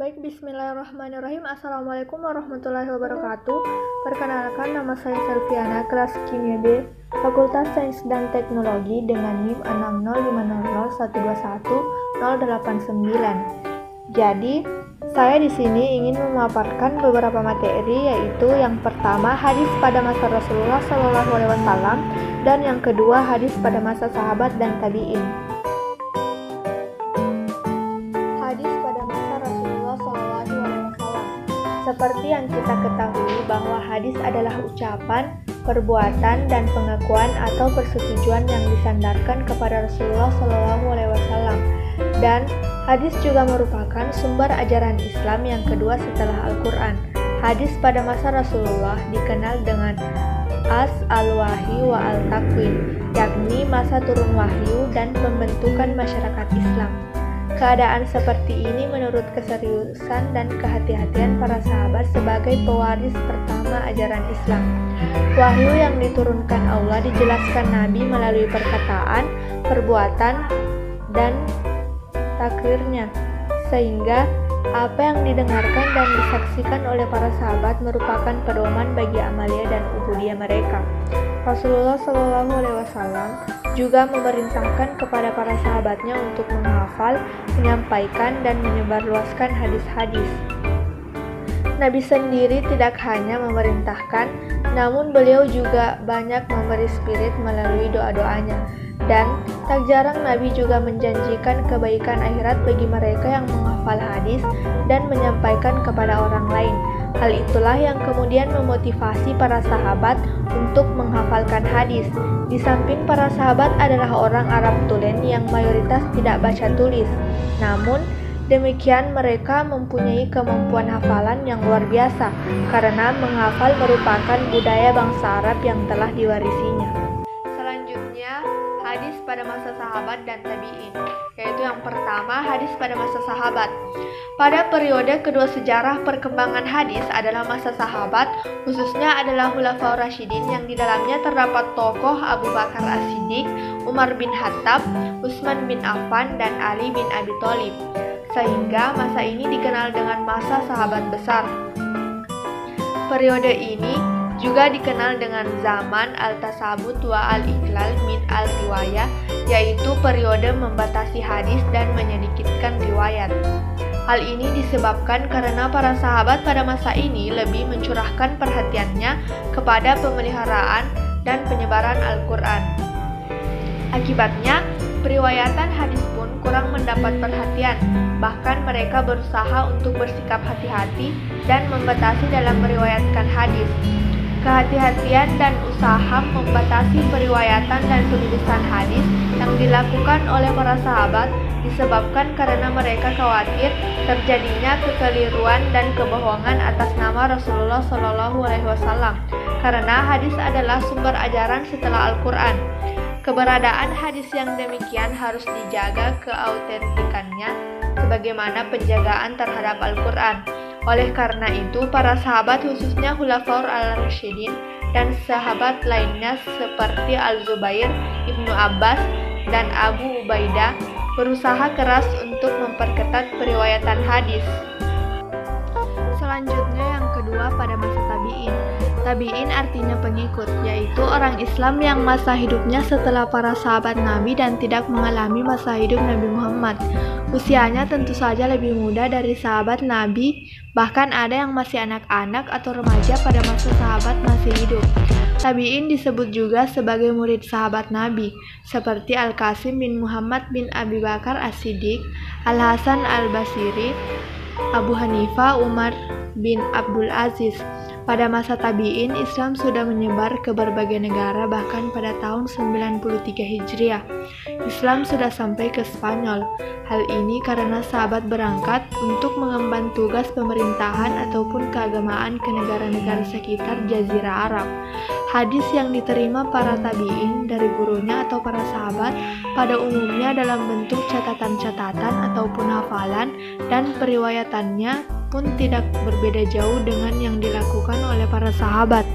Baik, bismillahirrahmanirrahim. Assalamualaikum warahmatullahi wabarakatuh. Perkenalkan, nama saya Selviana, kelas Kimia B, Fakultas Sains dan Teknologi dengan NIM 60501211089. Jadi, saya di sini ingin memaparkan beberapa materi, yaitu yang pertama hadis pada masa Rasulullah SAW, dan yang kedua hadis pada masa sahabat dan tabi'in. Seperti yang kita ketahui bahwa hadis adalah ucapan, perbuatan, dan pengakuan atau persetujuan yang disandarkan kepada Rasulullah SAW. Dan hadis juga merupakan sumber ajaran Islam yang kedua setelah Al-Quran. Hadis pada masa Rasulullah dikenal dengan al-wahyi wa al-takwin, yakni masa turun wahyu dan pembentukan masyarakat Islam. Keadaan seperti ini menurut keseriusan dan kehati-hatian para sahabat sebagai pewaris pertama ajaran Islam. Wahyu yang diturunkan Allah dijelaskan Nabi melalui perkataan, perbuatan, dan takrirnya, sehingga apa yang didengarkan dan disaksikan oleh para sahabat merupakan pedoman bagi amalia dan ubudiyah mereka. Rasulullah SAW juga memerintahkan kepada para sahabatnya untuk menghafal, menyampaikan, dan menyebarluaskan hadis-hadis. Nabi sendiri tidak hanya memerintahkan, namun beliau juga banyak memberi spirit melalui doa-doanya. Dan tak jarang Nabi juga menjanjikan kebaikan akhirat bagi mereka yang menghafal hadis dan menyampaikan kepada orang lain. Hal itulah yang kemudian memotivasi para sahabat untuk menghafalkan hadis. Di samping para sahabat adalah orang Arab tulen yang mayoritas tidak baca tulis. Namun, demikian mereka mempunyai kemampuan hafalan yang luar biasa, karena menghafal merupakan budaya bangsa Arab yang telah diwarisinya. Selanjutnya, hadis pada masa sahabat dan tabi'in, yaitu yang pertama hadis pada masa sahabat. Pada periode kedua sejarah perkembangan hadis adalah masa sahabat, khususnya adalah Khulafaur Rasyidin yang di dalamnya terdapat tokoh Abu Bakar As-Siddiq, Umar bin Khattab, Utsman bin Affan, dan Ali bin Abi Thalib. Sehingga masa ini dikenal dengan masa sahabat besar. Periode ini juga dikenal dengan zaman al-tasabut wa al-iklal min al-riwayah, yaitu periode membatasi hadis dan menyedikitkan riwayat. Hal ini disebabkan karena para sahabat pada masa ini lebih mencurahkan perhatiannya kepada pemeliharaan dan penyebaran Al-Quran. Akibatnya, periwayatan hadis pun kurang mendapat perhatian, bahkan mereka berusaha untuk bersikap hati-hati dan membatasi dalam meriwayatkan hadis. Kehati-hatian dan usaha membatasi periwayatan dan penulisan hadis yang dilakukan oleh para sahabat disebabkan karena mereka khawatir terjadinya kekeliruan dan kebohongan atas nama Rasulullah SAW, karena hadis adalah sumber ajaran setelah Al-Quran. Keberadaan hadis yang demikian harus dijaga keautentikannya sebagaimana penjagaan terhadap Al-Quran. Oleh karena itu, para sahabat khususnya Khulafaur al-Rasyidin dan sahabat lainnya seperti Al-Zubair, Ibnu Abbas, dan Abu Ubaidah berusaha keras untuk memperketat periwayatan hadis. Selanjutnya yang kedua pada masa tabi'in. Tabi'in artinya pengikut, yaitu orang Islam yang masa hidupnya setelah para sahabat Nabi dan tidak mengalami masa hidup Nabi Muhammad. Usianya tentu saja lebih muda dari sahabat Nabi, bahkan ada yang masih anak-anak atau remaja pada masa sahabat masih hidup. Tabi'in disebut juga sebagai murid sahabat Nabi, seperti Al-Qasim bin Muhammad bin Abi Bakar As-Siddiq, Al-Hasan Al-Basri, Abu Hanifah, Umar bin Abdul Aziz. Pada masa tabi'in, Islam sudah menyebar ke berbagai negara, bahkan pada tahun 93 Hijriah, Islam sudah sampai ke Spanyol. Hal ini karena sahabat berangkat untuk mengemban tugas pemerintahan ataupun keagamaan ke negara-negara sekitar Jazirah Arab. Hadis yang diterima para tabi'in dari gurunya atau para sahabat pada umumnya dalam bentuk catatan-catatan ataupun hafalan, dan periwayatannya pun tidak berbeda jauh dengan yang dilakukan oleh para sahabat.